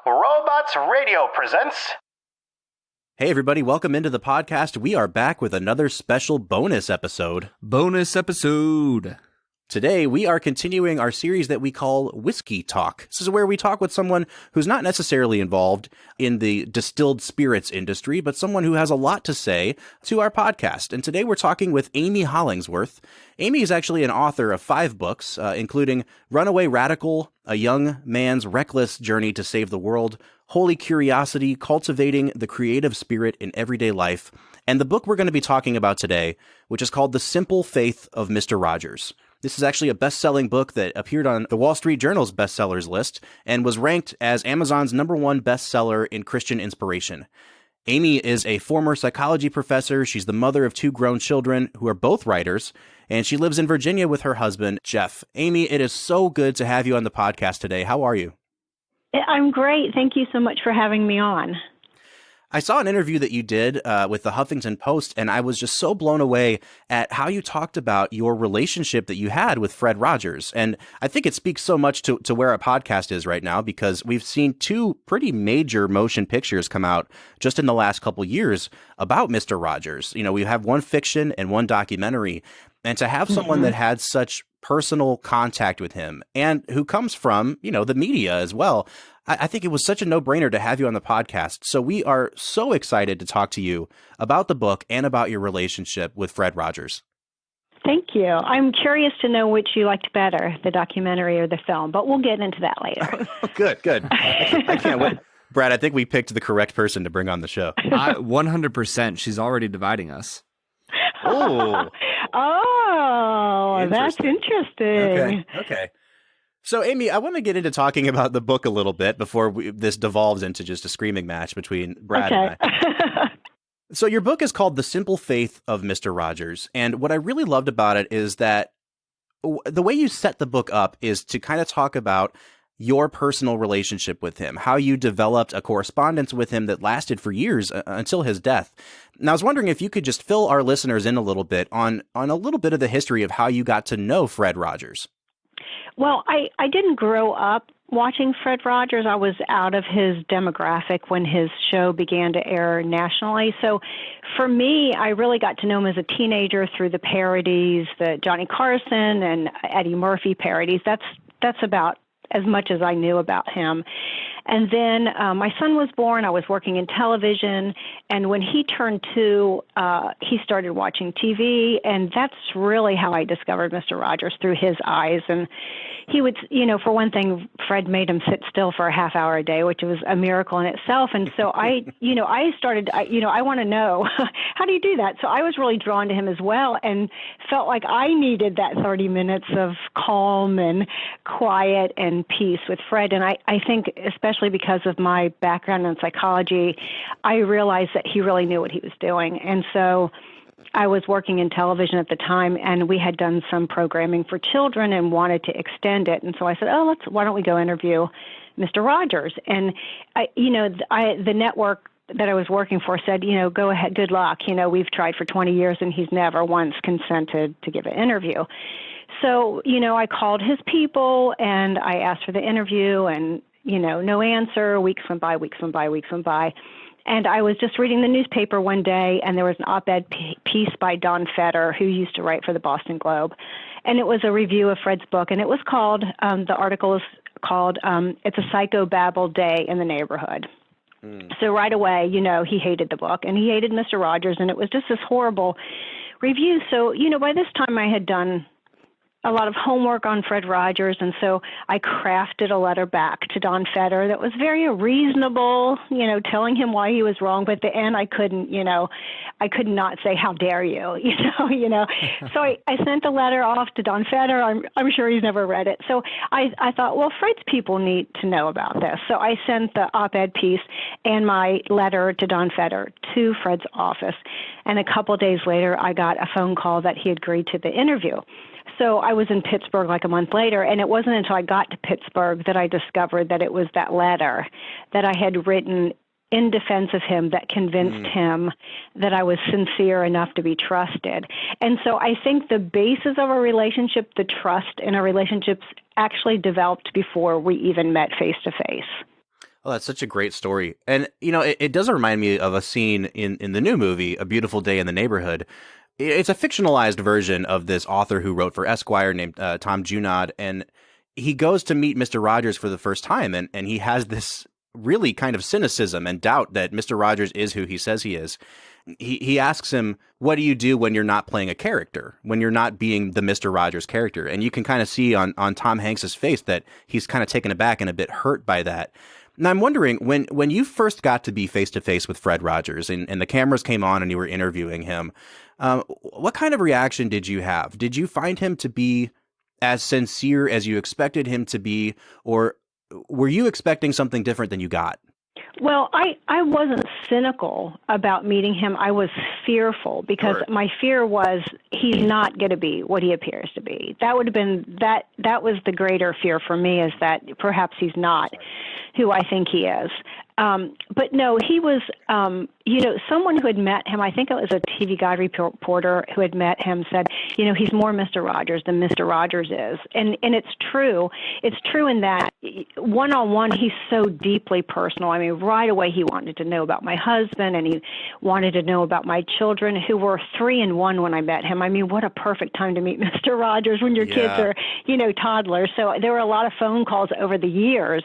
Robots Radio presents... Hey everybody, welcome into the podcast. We are back with another special bonus episode. Today, we are continuing our series that we call Whiskey Talk. This is where we talk with someone who's not necessarily involved in the distilled spirits industry, but someone who has a lot to say to our podcast. And today we're talking with Amy Hollingsworth. Amy is actually an author of 5 books, including Runaway Radical, A Young Man's Reckless Journey to Save the World, Holy Curiosity, Cultivating the Creative Spirit in Everyday Life, and the book we're going to be talking about today, which is called The Simple Faith of Mr. Rogers. This is actually a best-selling book that appeared on the Wall Street Journal's bestsellers list and was ranked as Amazon's #1 bestseller in Christian inspiration. Amy is a former psychology professor. She's the mother of 2 grown children who are both writers, and she lives in Virginia with her husband, Jeff. Amy, it is so good to have you on the podcast today. How are you? I'm great. Thank you so much for having me on. I saw an interview that you did with the Huffington Post, and I was just so blown away at how you talked about your relationship that you had with Fred Rogers. And I think it speaks so much to where our podcast is right now, because we've seen 2 pretty major motion pictures come out just in the last couple years about Mr. Rogers. You know, we have one fiction and one documentary. And to have someone that had such personal contact with him and who comes from, you know, the media as well, I think it was such a no-brainer to have you on the podcast. So we are so excited to talk to you about the book and about your relationship with Fred Rogers. Thank you. I'm curious to know which you liked better, the documentary or the film, but we'll get into that later. Good. I can't wait. Brad, I think we picked the correct person to bring on the show. 100%. She's already dividing us. Oh, that's interesting. Okay. So, Amy, I want to get into talking about the book a little bit before this devolves into just a screaming match between Brad and I. So your book is called The Simple Faith of Mr. Rogers. And what I really loved about it is that the way you set the book up is to kind of talk about your personal relationship with him, how you developed a correspondence with him that lasted for years until his death. Now, I was wondering if you could just fill our listeners in a little bit on a little bit of the history of how you got to know Fred Rogers. Well, I didn't grow up watching Fred Rogers. I was out of his demographic when his show began to air nationally. So for me, I really got to know him as a teenager through the parodies, the Johnny Carson and Eddie Murphy parodies. That's about as much as I knew about him. And then my son was born. I was working in television. And when he turned 2, he started watching TV. And that's really how I discovered Mr. Rogers, through his eyes. And he would, for one thing, Fred made him sit still for a half hour a day, which was a miracle in itself. And so I started, I want to know, how do you do that? So I was really drawn to him as well and felt like I needed that 30 minutes of calm and quiet and peace with Fred. And I think, especially because of my background in psychology, I realized that he really knew what he was doing. And so I was working in television at the time, and we had done some programming for children and wanted to extend it. And so I said, why don't we go interview Mr. Rogers? And, the network that I was working for said, go ahead, good luck. We've tried for 20 years, and he's never once consented to give an interview. So, I called his people, and I asked for the interview, and, no answer. Weeks went by. And I was just reading the newspaper one day, and there was an op-ed piece by Don Feder, who used to write for the Boston Globe. And it was a review of Fred's book, and it was called, the article is called, It's a Psychobabble Day in the Neighborhood. So right away, he hated the book, and he hated Mr. Rogers, and it was just this horrible review. So, by this time I had done a lot of homework on Fred Rogers, and so I crafted a letter back to Don Feder that was very reasonable, telling him why he was wrong. But at the end, I could not say, "How dare you?" So I sent the letter off to Don Feder. I'm sure he's never read it. So I thought, well, Fred's people need to know about this. So I sent the op-ed piece and my letter to Don Feder to Fred's office. And a couple of days later, I got a phone call that he agreed to the interview. So I was in Pittsburgh like a month later, and it wasn't until I got to Pittsburgh that I discovered that it was that letter that I had written in defense of him that convinced him that I was sincere enough to be trusted. And so I think the basis of a relationship, the trust in a relationship, actually developed before we even met face to face. Oh, that's such a great story. And, it does remind me of a scene in the new movie, A Beautiful Day in the Neighborhood. It's a fictionalized version of this author who wrote for Esquire named Tom Junod. And he goes to meet Mr. Rogers for the first time. And he has this really kind of cynicism and doubt that Mr. Rogers is who he says he is. He asks him, what do you do when you're not playing a character, when you're not being the Mr. Rogers character? And you can kind of see on Tom Hanks's face that he's kind of taken aback and a bit hurt by that. Now, I'm wondering, when you first got to be face-to-face with Fred Rogers and the cameras came on and you were interviewing him, what kind of reaction did you have? Did you find him to be as sincere as you expected him to be, or were you expecting something different than you got? Well, I wasn't cynical about meeting him. I was fearful because my fear was he's not going to be what he appears to be. That would have been that was the greater fear for me, is that perhaps he's not who I think he is. But no, he was, someone who had met him, I think it was a TV Guide reporter who had met him, said, he's more Mr. Rogers than Mr. Rogers is. And it's true. It's true in that one-on-one, he's so deeply personal. I mean, right away he wanted to know about my husband, and he wanted to know about my children, who were 3 and 1 when I met him. I mean, what a perfect time to meet Mr. Rogers when your kids are, toddlers. So there were a lot of phone calls over the years,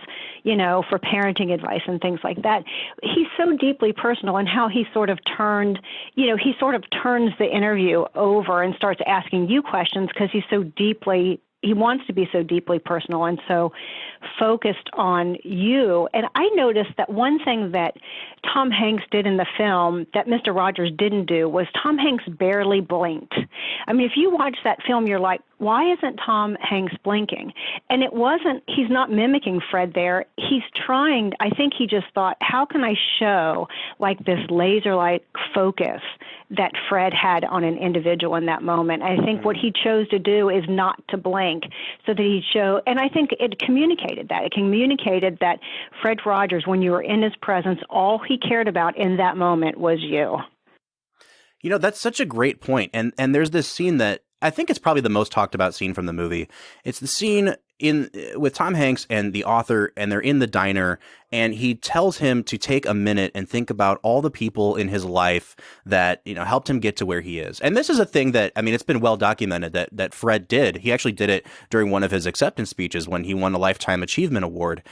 for parenting advice and things like that. He's so deeply personal, and how he sort of turns the interview over and starts asking you questions because he wants to be so deeply personal and so focused on you. And I noticed that one thing that Tom Hanks did in the film that Mr. Rogers didn't do was Tom Hanks barely blinked. I mean, if you watch that film, you're like, why isn't Tom Hanks blinking? And he's not mimicking Fred there. He's trying, I think he just thought, how can I show like this laser-like focus that Fred had on an individual in that moment? I think what he chose to do is not to blink so that he'd show, and I think it communicated that. It communicated that Fred Rogers, when you were in his presence, all he cared about in that moment was you. That's such a great point. And there's this scene that I think it's probably the most talked about scene from the movie. It's the scene with Tom Hanks and the author, and they're in the diner, and he tells him to take a minute and think about all the people in his life that, helped him get to where he is. And this is a thing that, I mean, it's been well documented that Fred did. He actually did it during one of his acceptance speeches when he won a Lifetime Achievement Award.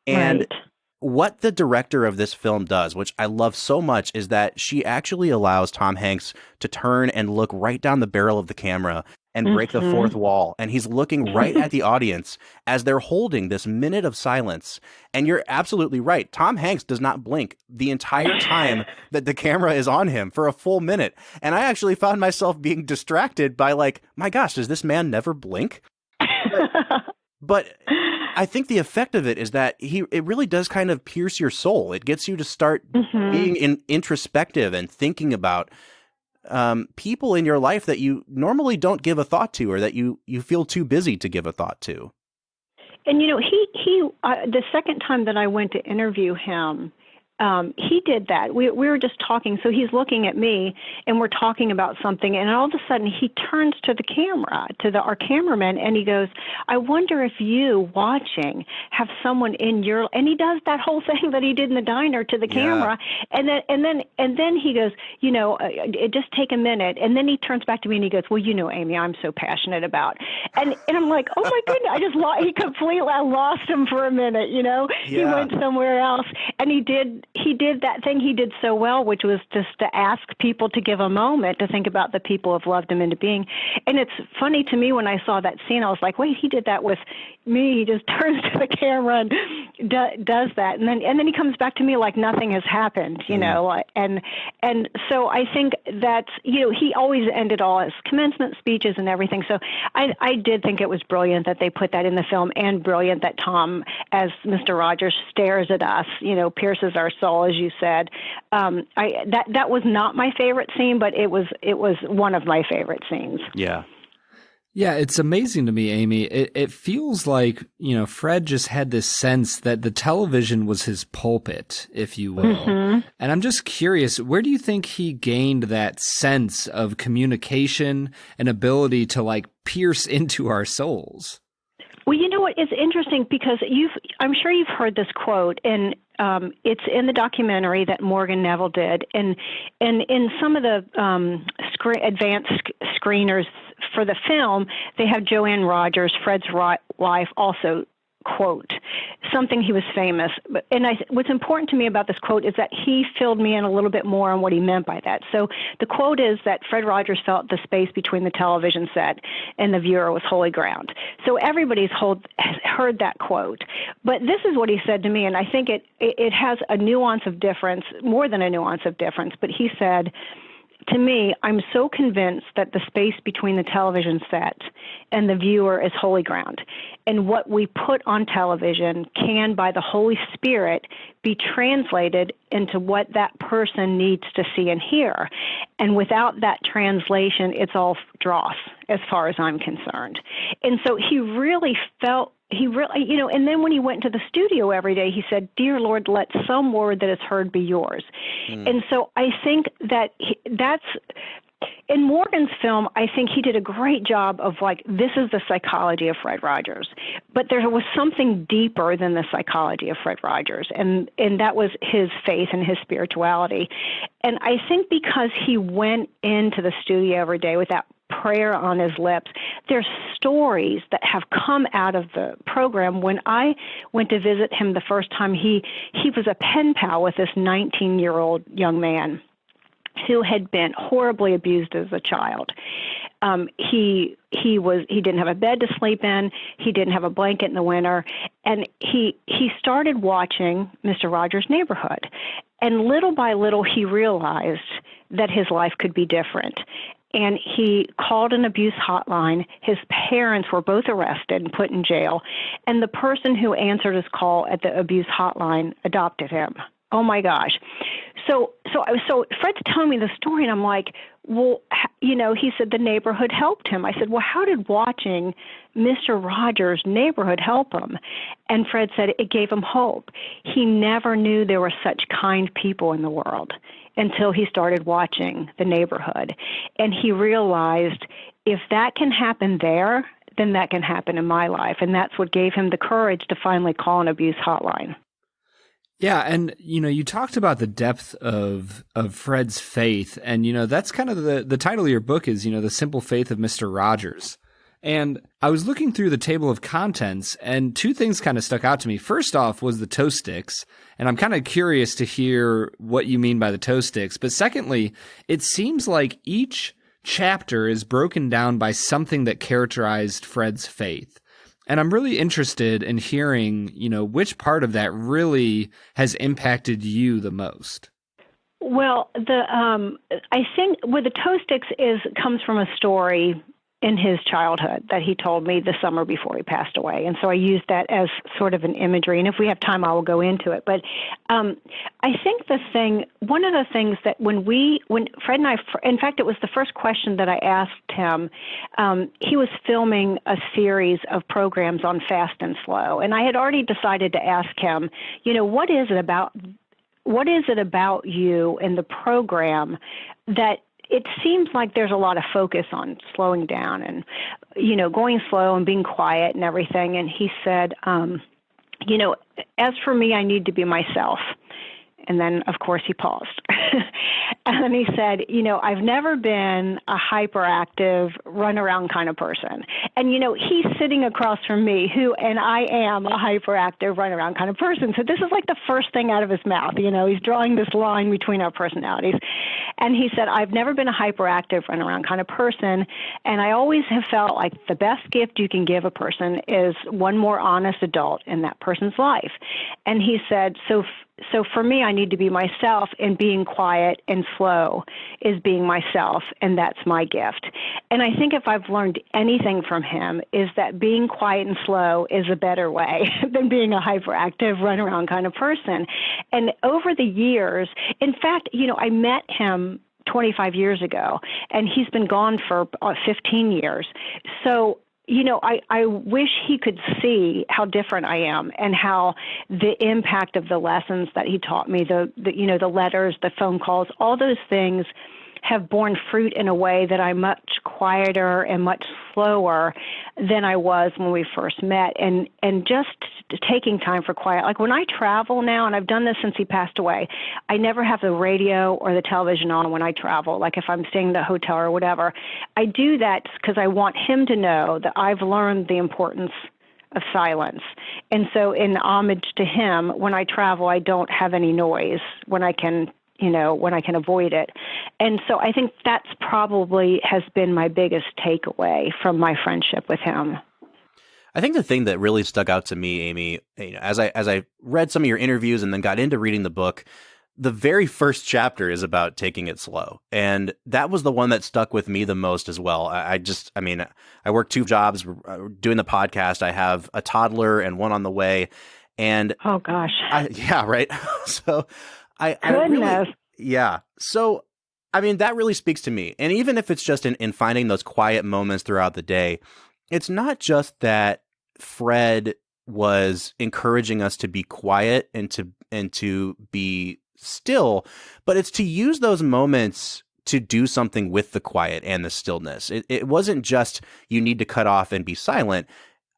And right. What the director of this film does, which I love so much, is that she actually allows Tom Hanks to turn and look right down the barrel of the camera and break the fourth wall. And he's looking right at the audience as they're holding this minute of silence. And you're absolutely right. Tom Hanks does not blink the entire time that the camera is on him for a full minute. And I actually found myself being distracted by like, my gosh, does this man never blink? But I think the effect of it is that it really does kind of pierce your soul. It gets you to start being introspective and thinking about people in your life that you normally don't give a thought to, or that you feel too busy to give a thought to. And, he the second time that I went to interview him, he did that. We were just talking. So he's looking at me and we're talking about something. And all of a sudden he turns to the camera, our cameraman, and he goes, I wonder if you watching have someone in your, and he does that whole thing that he did in the diner to the camera. And then he goes, just take a minute. And then he turns back to me and he goes, well, Amy, I'm so passionate about, and I'm like, oh my goodness, I lost him for a minute, he went somewhere else. And he did that thing he did so well, which was just to ask people to give a moment to think about the people who have loved him into being. And it's funny to me when I saw that scene, I was like, wait, he did that with me. He just turns to the camera and does that. And then he comes back to me like nothing has happened, and so I think that's, he always ended all his commencement speeches and everything. So I did think it was brilliant that they put that in the film, and brilliant that Tom, as Mr. Rogers, stares at us, pierces our soul, as you said. That was not my favorite scene, but it was one of my favorite scenes. Yeah. Yeah, it's amazing to me, Amy. It feels like, Fred just had this sense that the television was his pulpit, if you will. And I'm just curious, where do you think he gained that sense of communication and ability to like pierce into our souls? Well, you know what? It's interesting because I'm sure you've heard this quote, and it's in the documentary that Morgan Neville did, and in some of the advanced screeners for the film, they have Joanne Rogers, Fred's wife, also quote something he was famous. And what's important to me about this quote is that he filled me in a little bit more on what he meant by that. So the quote is that Fred Rogers felt the space between the television set and the viewer was holy ground. So everybody's heard that quote. But this is what he said to me, and I think it has a nuance of difference, more than a nuance of difference. But he said, to me, I'm so convinced that the space between the television set and the viewer is holy ground. And what we put on television can, by the Holy Spirit, be translated into what that person needs to see and hear. And without that translation, it's all dross, as far as I'm concerned. And so he really, and then when he went to the studio every day, he said, "Dear Lord, let some word that is heard be yours." And so I think that that's, in Morgan's film, I think he did a great job of this is the psychology of Fred Rogers. But there was something deeper than the psychology of Fred Rogers, and that was his faith and his spirituality. And I think because he went into the studio every day with that prayer on his lips, there's stories that have come out of the program. When I went to visit him the first time, he was a pen pal with this 19-year-old young man who had been horribly abused as a child. He didn't have a bed to sleep in. He didn't have a blanket in the winter, and he started watching Mr. Rogers' Neighborhood, and little by little he realized that his life could be different. And he called an abuse hotline. His parents were both arrested and put in jail, and the person who answered his call at the abuse hotline adopted him. Oh my gosh. So Fred's telling me the story, and I'm like, well, he said the neighborhood helped him. I said, well, how did watching Mr. Rogers' Neighborhood help him? And Fred said it gave him hope. He never knew there were such kind people in the world until he started watching the Neighborhood. And he realized if that can happen there, then that can happen in my life. And that's what gave him the courage to finally call an abuse hotline. Yeah, and you talked about the depth of Fred's faith, and that's kind of the title of your book is The Simple Faith of Mr. Rogers. And I was looking through the table of contents, and two things kind of stuck out to me. First off was the toe sticks, and I'm kind of curious to hear what you mean by the toe sticks. But secondly, it seems like each chapter is broken down by something that characterized Fred's faith. And I'm really interested in hearing, which part of that really has impacted you the most. Well, I think with the toe sticks comes from a story in his childhood that he told me the summer before he passed away. And so I used that as sort of an imagery. And if we have time, I will go into it. But I think one of the things that when Fred and I, in fact, it was the first question that I asked him, he was filming a series of programs on fast and slow. And I had already decided to ask him, what is it about you in the program that it seems like there's a lot of focus on slowing down and, going slow and being quiet and everything. And he said, as for me, I need to be myself. And then, of course, he paused. And then he said, I've never been a hyperactive, run-around kind of person. And, he's sitting across from me, and I am a hyperactive, run-around kind of person. So this is like the first thing out of his mouth. He's drawing this line between our personalities. And he said, I've never been a hyperactive, run-around kind of person. And I always have felt like the best gift you can give a person is one more honest adult in that person's life. And he said, so for me, I need to be myself, and being quiet and slow is being myself, and that's my gift. And I think if I've learned anything from him is that being quiet and slow is a better way than being a hyperactive, run-around kind of person. And over the years, in fact, I met him 25 years ago, and he's been gone for 15 years. So I wish he could see how different I am and how the impact of the lessons that he taught me, the letters, the phone calls, all those things have borne fruit in a way that I'm much quieter and much slower than I was when we first met. And just taking time for quiet. Like when I travel now, and I've done this since he passed away, I never have the radio or the television on when I travel. Like if I'm staying in a hotel or whatever, I do that because I want him to know that I've learned the importance of silence. And so in homage to him, when I travel, I don't have any noise when I can avoid it. And so I think that's probably has been my biggest takeaway from my friendship with him. I think the thing that really stuck out to me, Amy, as I read some of your interviews and then got into reading the book, the very first chapter is about taking it slow. And that was the one that stuck with me the most as well. I work 2 jobs doing the podcast. I have a toddler and one on the way. And oh gosh. Yeah, right. So Goodness. So, that really speaks to me. And even if it's just in finding those quiet moments throughout the day, it's not just that Fred was encouraging us to be quiet and to be still, but it's to use those moments to do something with the quiet and the stillness. It wasn't just you need to cut off and be silent.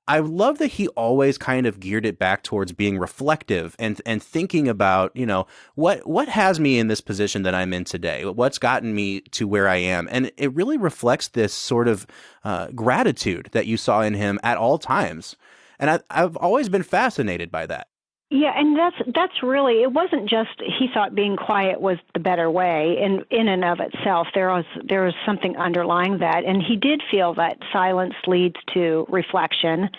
I love that he always kind of geared it back towards being reflective and thinking about, what has me in this position that I'm in today? What's gotten me to where I am? And it really reflects this sort of gratitude that you saw in him at all times. And I've always been fascinated by that. Yeah, and that's really, it wasn't just he thought being quiet was the better way in and of itself. There was something underlying that, and he did feel that silence leads to reflection,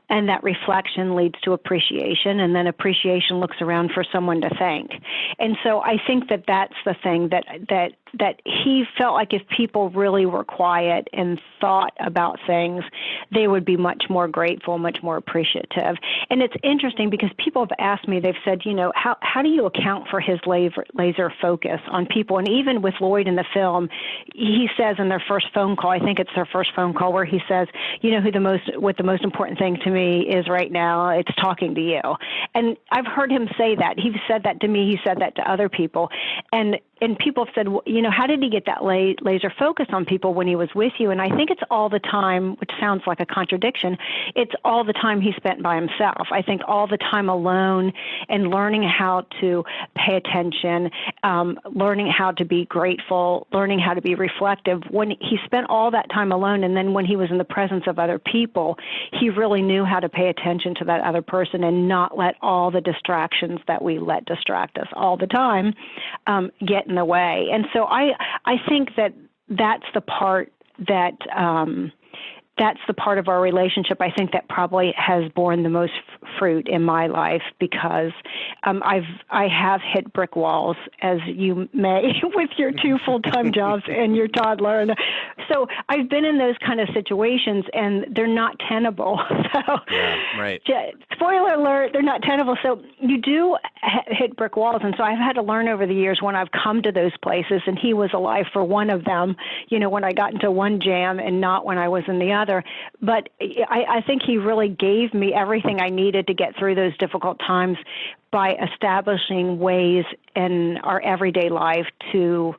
and that reflection leads to appreciation, and then appreciation looks around for someone to thank. And so I think that that's the thing that he felt like if people really were quiet and thought about things, they would be much more grateful, much more appreciative. And it's interesting because people have asked me, they've said, how do you account for his laser focus on people? And even with Lloyd in the film, he says in their first phone call, I think it's their first phone call, where he says, what the most important thing to me is right now, it's talking to you. And I've heard him say that. He said that to me. He said that to other people. And people have said, how did he get that laser focus on people when he was with you? And I think it's all the time, which sounds like a contradiction. It's all the time he spent by himself. I think all the time alone and learning how to pay attention, learning how to be grateful, learning how to be reflective. When he spent all that time alone, and then when he was in the presence of other people, he really knew how to pay attention to that other person and not let all the distractions that we let distract us all the time get in the way. And so I think that's the part that's the part of our relationship I think that probably has borne the most fruit in my life, because I have hit brick walls, as you may, with your 2 full-time jobs and your toddler. And so I've been in those kind of situations, and they're not tenable. So, yeah, right. Spoiler alert, they're not tenable. So you do hit brick walls. And so I've had to learn over the years when I've come to those places, and he was alive for one of them, when I got into one jam and not when I was in the other. But I think he really gave me everything I needed to get through those difficult times by establishing ways in our everyday life to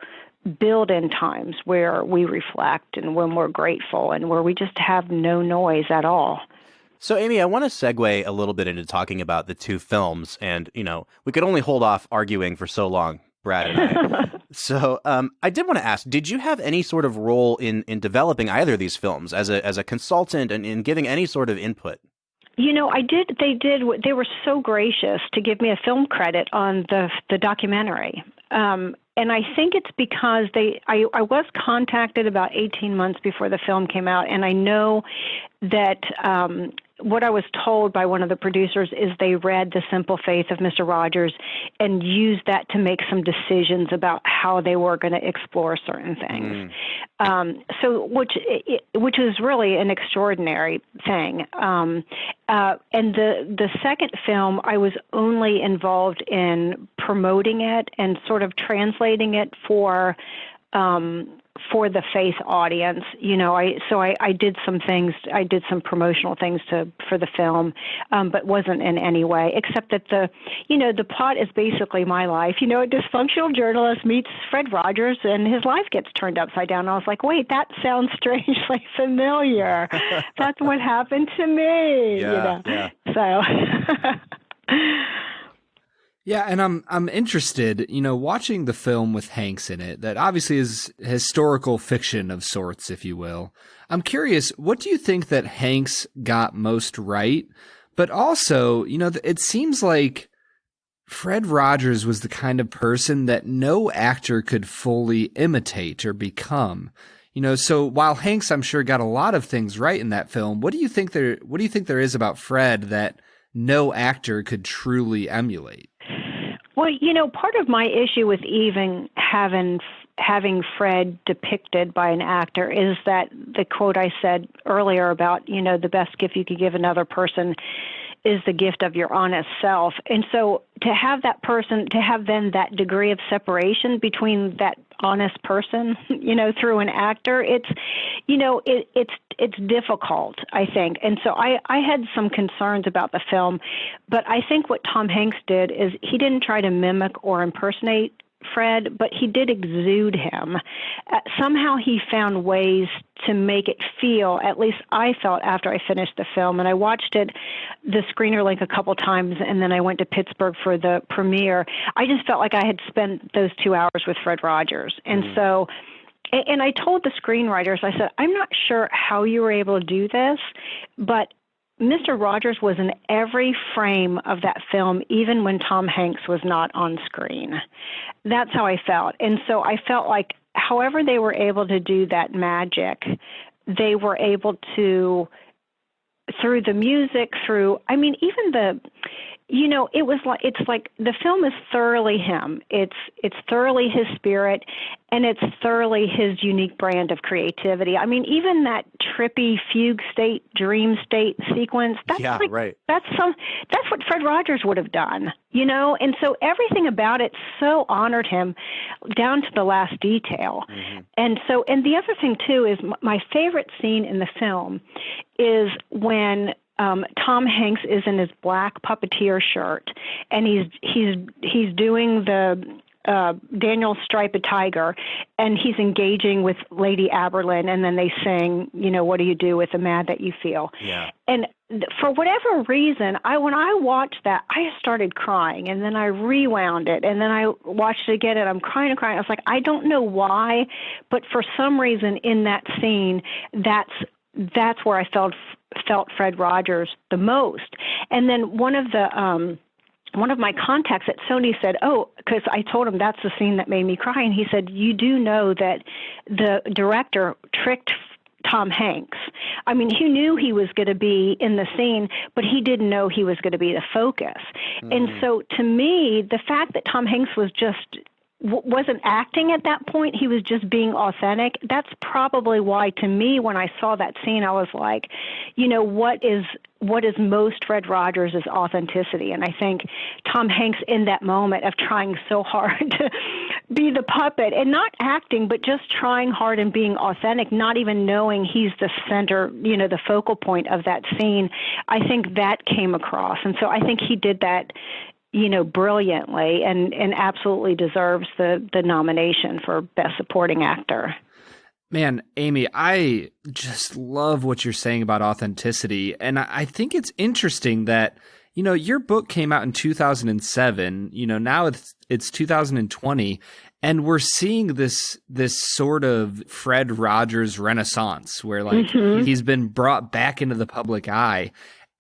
build in times where we reflect and when we're grateful and where we just have no noise at all. So, Amy, I want to segue a little bit into talking about the 2 films. And, we could only hold off arguing for so long, Brad and I. So I did want to ask, did you have any sort of role in developing either of these films as a consultant and in giving any sort of input? I did. They were so gracious to give me a film credit on the documentary. And I think it's because I was contacted about 18 months before the film came out, and I know that what I was told by one of the producers is they read The Simple Faith of Mr. Rogers and used that to make some decisions about how they were going to explore certain things. So which is really an extraordinary thing. And the second film, I was only involved in promoting it and sort of translating it for for the faith audience. I did some things. I did some promotional things for the film, but wasn't in any way, except that the plot is basically my life. A dysfunctional journalist meets Fred Rogers, and his life gets turned upside down. And I was like, wait, that sounds strangely familiar. That's what happened to me. Yeah. So. Yeah, and I'm interested, watching the film with Hanks in it, that obviously is historical fiction of sorts, if you will. I'm curious, what do you think that Hanks got most right? But also, it seems like Fred Rogers was the kind of person that no actor could fully imitate or become. So while Hanks, I'm sure, got a lot of things right in that film, what do you think there is about Fred that no actor could truly emulate? Well, part of my issue with even having Fred depicted by an actor is that the quote I said earlier about, the best gift you could give another person is the gift of your honest self. And so to have that person, to have then that degree of separation between that honest person, through an actor, it's difficult, I think. And so I had some concerns about the film, but I think what Tom Hanks did is he didn't try to mimic or impersonate Fred, but he did exude him. Somehow he found ways to make it feel, at least I felt after I finished the film, and I watched the screener link a couple times, and then I went to Pittsburgh for the premiere. I just felt like I had spent those 2 hours with Fred Rogers. And so, and I told the screenwriters, I said, I'm not sure how you were able to do this, but Mr. Rogers was in every frame of that film, even when Tom Hanks was not on screen. That's how I felt. And so I felt like however they were able to do that magic, they were able to, through the music, even it's like the film is thoroughly him. It's thoroughly his spirit, and it's thoroughly his unique brand of creativity. Even that trippy fugue state, dream state sequence. Right. That's what Fred Rogers would have done, And so everything about it so honored him down to the last detail. Mm-hmm. And the other thing too is my favorite scene in the film is when Tom Hanks is in his black puppeteer shirt, and he's doing the Daniel Stripe a Tiger, and he's engaging with Lady Aberlin, and then they sing, what do you do with the mad that you feel? Yeah. And for whatever reason, when I watched that, I started crying, and then I rewound it, and then I watched it again, and I'm crying and crying. I was like, I don't know why, but for some reason in that scene, that's where I felt Fred Rogers the most. And then one of my contacts at Sony said, because I told him that's the scene that made me cry, and he said, you do know that the director tricked Tom Hanks. He knew he was going to be in the scene, but he didn't know he was going to be the focus. Mm-hmm. And so to me, the fact that Tom Hanks wasn't acting at that point, he was just being authentic. That's probably why, to me, when I saw that scene, I was like, what is most Fred Rogers is authenticity. And I think Tom Hanks, in that moment of trying so hard to be the puppet and not acting, but just trying hard and being authentic, not even knowing he's the center, the focal point of that scene, I think that came across. And so I think he did that brilliantly, and absolutely deserves the nomination for Best Supporting Actor. Man, Amy, I just love what you're saying about authenticity. And I think it's interesting that, your book came out in 2007, now it's 2020, and we're seeing this sort of Fred Rogers renaissance where he's been brought back into the public eye.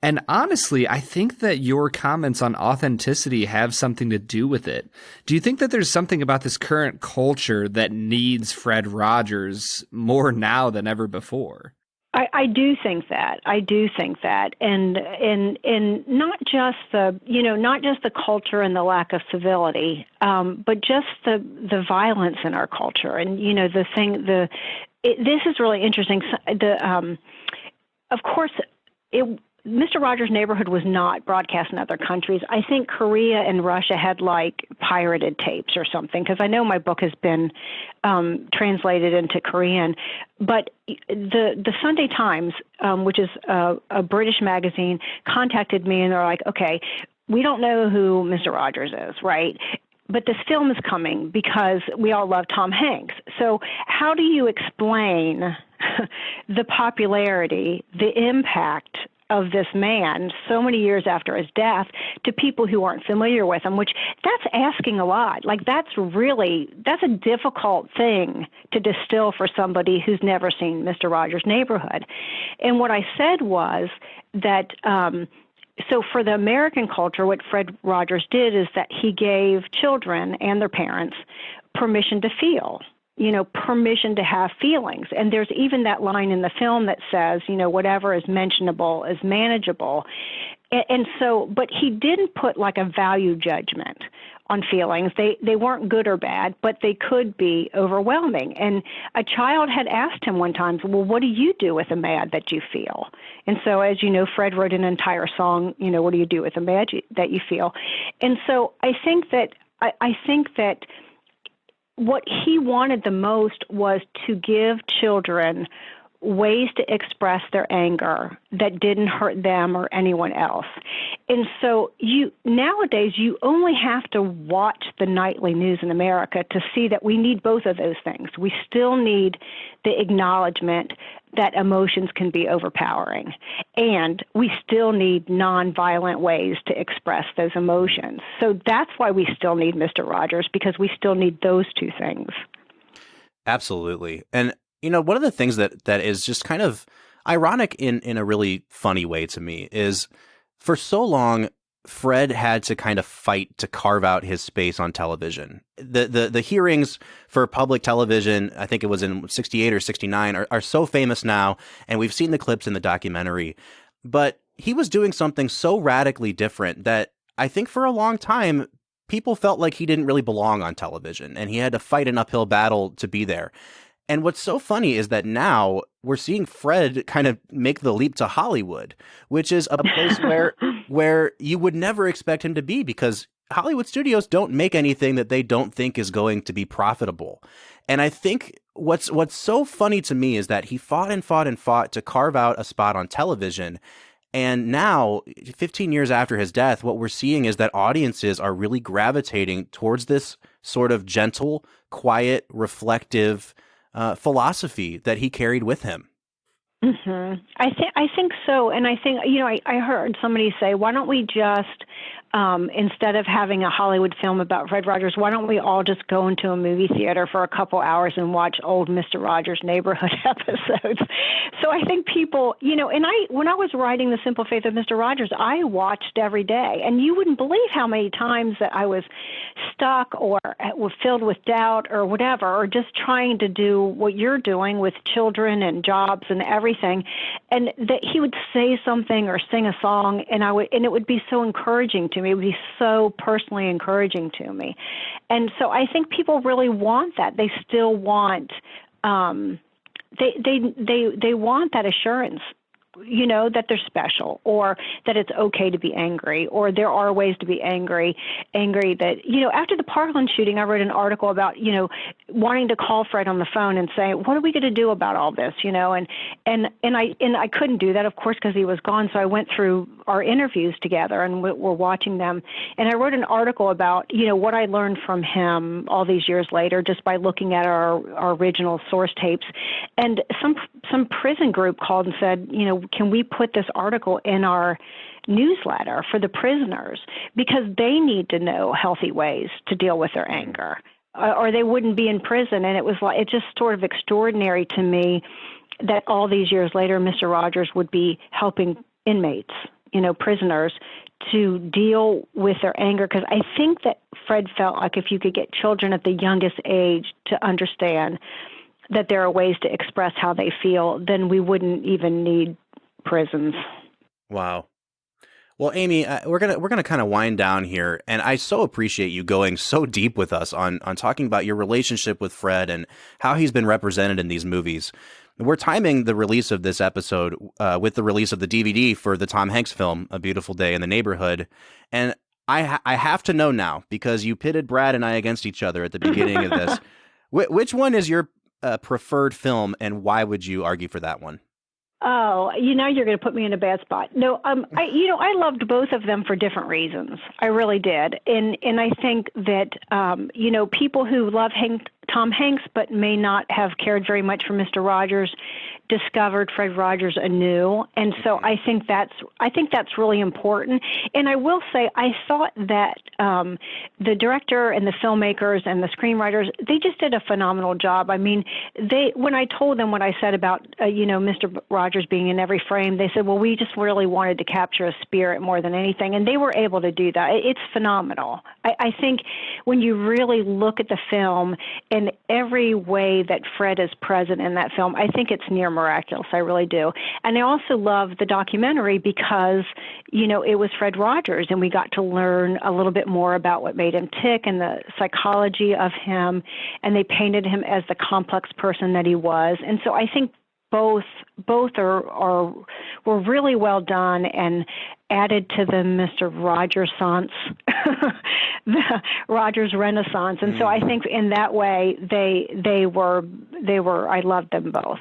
And honestly, I think that your comments on authenticity have something to do with it. Do you think that there's something about this current culture that needs Fred Rogers more now than ever before? I do think that. And not just the culture and the lack of civility, but just the violence in our culture. And this is really interesting. Of course, Mr. Rogers' Neighborhood was not broadcast in other countries. I think Korea and Russia had like pirated tapes or something, because I know my book has been translated into Korean. But the Sunday Times, which is a British magazine, contacted me, and they're like, okay, we don't know who Mr. Rogers is, right? But this film is coming because we all love Tom Hanks. So how do you explain the popularity, the impact of this man so many years after his death to people who aren't familiar with him, which that's asking a lot. Like that's a difficult thing to distill for somebody who's never seen Mr. Rogers' Neighborhood. And what I said was that, so for the American culture, what Fred Rogers did is that he gave children and their parents permission to feel, permission to have feelings. And there's even that line in the film that says, whatever is mentionable is manageable. And so, but he didn't put like a value judgment on feelings. They weren't good or bad, but they could be overwhelming. And a child had asked him one time, well, what do you do with the mad that you feel? And so, as you know, Fred wrote an entire song, what do you do with the mad that you feel? And so I think that what he wanted the most was to give children ways to express their anger that didn't hurt them or anyone else. And so nowadays you only have to watch the nightly news in America to see that we need both of those things. We still need the acknowledgement that emotions can be overpowering, and we still need nonviolent ways to express those emotions. So that's why we still need Mr. Rogers, because we still need those two things. Absolutely. And one of the things that is just kind of ironic in a really funny way to me is, for so long, Fred had to kind of fight to carve out his space on television. The hearings for public television, I think it was in 68 or 69, are so famous now, and we've seen the clips in the documentary. But he was doing something so radically different that I think for a long time, people felt like he didn't really belong on television, and he had to fight an uphill battle to be there. And what's so funny is that now we're seeing Fred kind of make the leap to Hollywood, which is a place where you would never expect him to be, because Hollywood studios don't make anything that they don't think is going to be profitable. And I think what's so funny to me is that he fought and fought and fought to carve out a spot on television. And now, 15 years after his death, what we're seeing is that audiences are really gravitating towards this sort of gentle, quiet, reflective philosophy that he carried with him. Mm-hmm. I think so. And I think, I heard somebody say, why don't we just, instead of having a Hollywood film about Fred Rogers, why don't we all just go into a movie theater for a couple hours and watch old Mr. Rogers' Neighborhood episodes? So I think people, and when I was writing The Simple Faith of Mr. Rogers, I watched every day. And you wouldn't believe how many times that I was stuck or was filled with doubt or whatever, or just trying to do what you're doing with children and jobs and everything. And that he would say something or sing a song, and it would be so encouraging to me. It would be so personally encouraging to me. And so I think people really want that. They still want they want that assurance, that they're special, or that it's okay to be angry, or there are ways to be angry that, after the Parkland shooting, I wrote an article about, wanting to call Fred on the phone and say, what are we going to do about all this, and I couldn't do that, of course, because he was gone. So I went through our interviews together, and we're watching them. And I wrote an article about, what I learned from him all these years later, just by looking at our original source tapes. And some prison group called and said, can we put this article in our newsletter for the prisoners, because they need to know healthy ways to deal with their anger, or they wouldn't be in prison. And it's just sort of extraordinary to me that all these years later, Mr. Rogers would be helping inmates, prisoners, to deal with their anger. Because I think that Fred felt like if you could get children at the youngest age to understand that there are ways to express how they feel, then we wouldn't even need prisons. Wow. Well, Amy, we're gonna kind of wind down here, and I so appreciate you going so deep with us on talking about your relationship with Fred and how he's been represented in these movies. we're timing the release of this episode with the release of the DVD for the Tom Hanks film, A Beautiful Day in the Neighborhood. And I have to know now, because you pitted Brad and I against each other at the beginning of this. Which one is your preferred film, and why would you argue for that one? Oh, you're going to put me in a bad spot. No, I loved both of them for different reasons. I really did. And I think that, people who love Tom Hanks but may not have cared very much for Mr. Rogers discovered Fred Rogers anew. And so I think that's really important. And I will say, I thought that the director and the filmmakers and the screenwriters, they just did a phenomenal job. I mean, when I told them what I said about, Mr. Rogers being in every frame, they said, well, we just really wanted to capture a spirit more than anything. And they were able to do that. It's phenomenal. I think when you really look at the film in every way that Fred is present in that film, I think it's near miraculous. I really do. And I also love the documentary because, it was Fred Rogers, and we got to learn a little bit more about what made him tick and the psychology of him, and they painted him as the complex person that he was. And so I think both were really well done and added to the Mr. Rogers-sance, the Rogers Renaissance. And so I think in that way they were I loved them both.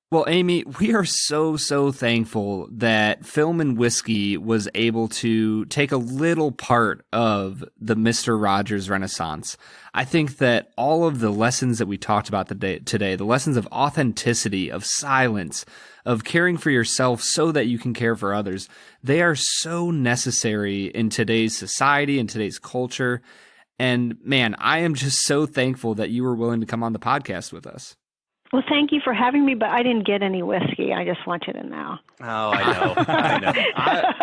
Well, Amy, we are so thankful that Film and Whiskey was able to take a little part of the Mr. Rogers Renaissance. I think that all of the lessons that we talked about today, the lessons of authenticity, of silence, of caring for yourself so that you can care for others, they are so necessary in today's society, in today's culture. And man, I am just so thankful that you were willing to come on the podcast with us. Well, thank you for having me, but I didn't get any whiskey. I just want you to know. Oh, I know.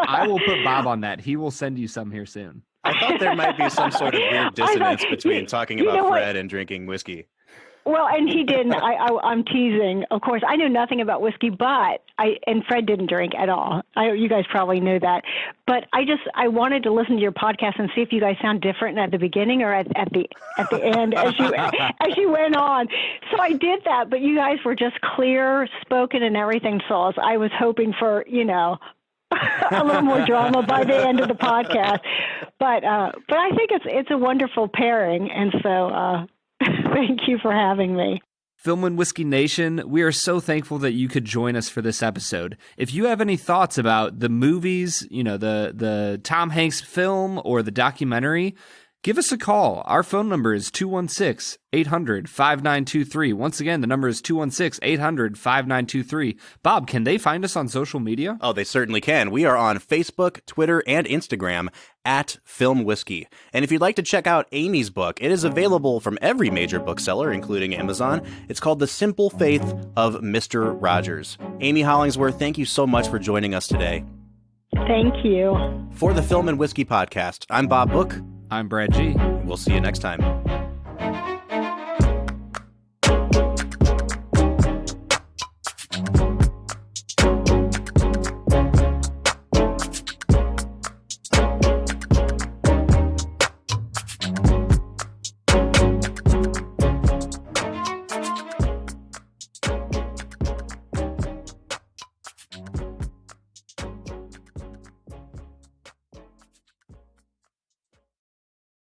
I will put Bob on that. He will send you some here soon. I thought there might be some sort of weird dissonance between talking about Fred and drinking whiskey. Well, and he didn't. I'm teasing. Of course, I knew nothing about whiskey, and Fred didn't drink at all. You guys probably knew that. But I wanted to listen to your podcast and see if you guys sound different at the beginning or at the end as you went on. So I did that, but you guys were just clear spoken and everything. So I was hoping for, a little more drama by the end of the podcast. But I think it's a wonderful pairing, and so. Thank you for having me. Film and Whiskey Nation, we are so thankful that you could join us for this episode. If you have any thoughts about the movies, the Tom Hanks film or the documentary, give us a call. Our phone number is 216-800-5923. Once again, the number is 216-800-5923. Bob, can they find us on social media? Oh, they certainly can. We are on Facebook, Twitter, and Instagram at Film Whiskey. And if you'd like to check out Amy's book, it is available from every major bookseller, including Amazon. It's called The Simple Faith of Mr. Rogers. Amy Hollingsworth, thank you so much for joining us today. Thank you. For the Film and Whiskey podcast, I'm Bob Book. I'm Brad G. We'll see you next time.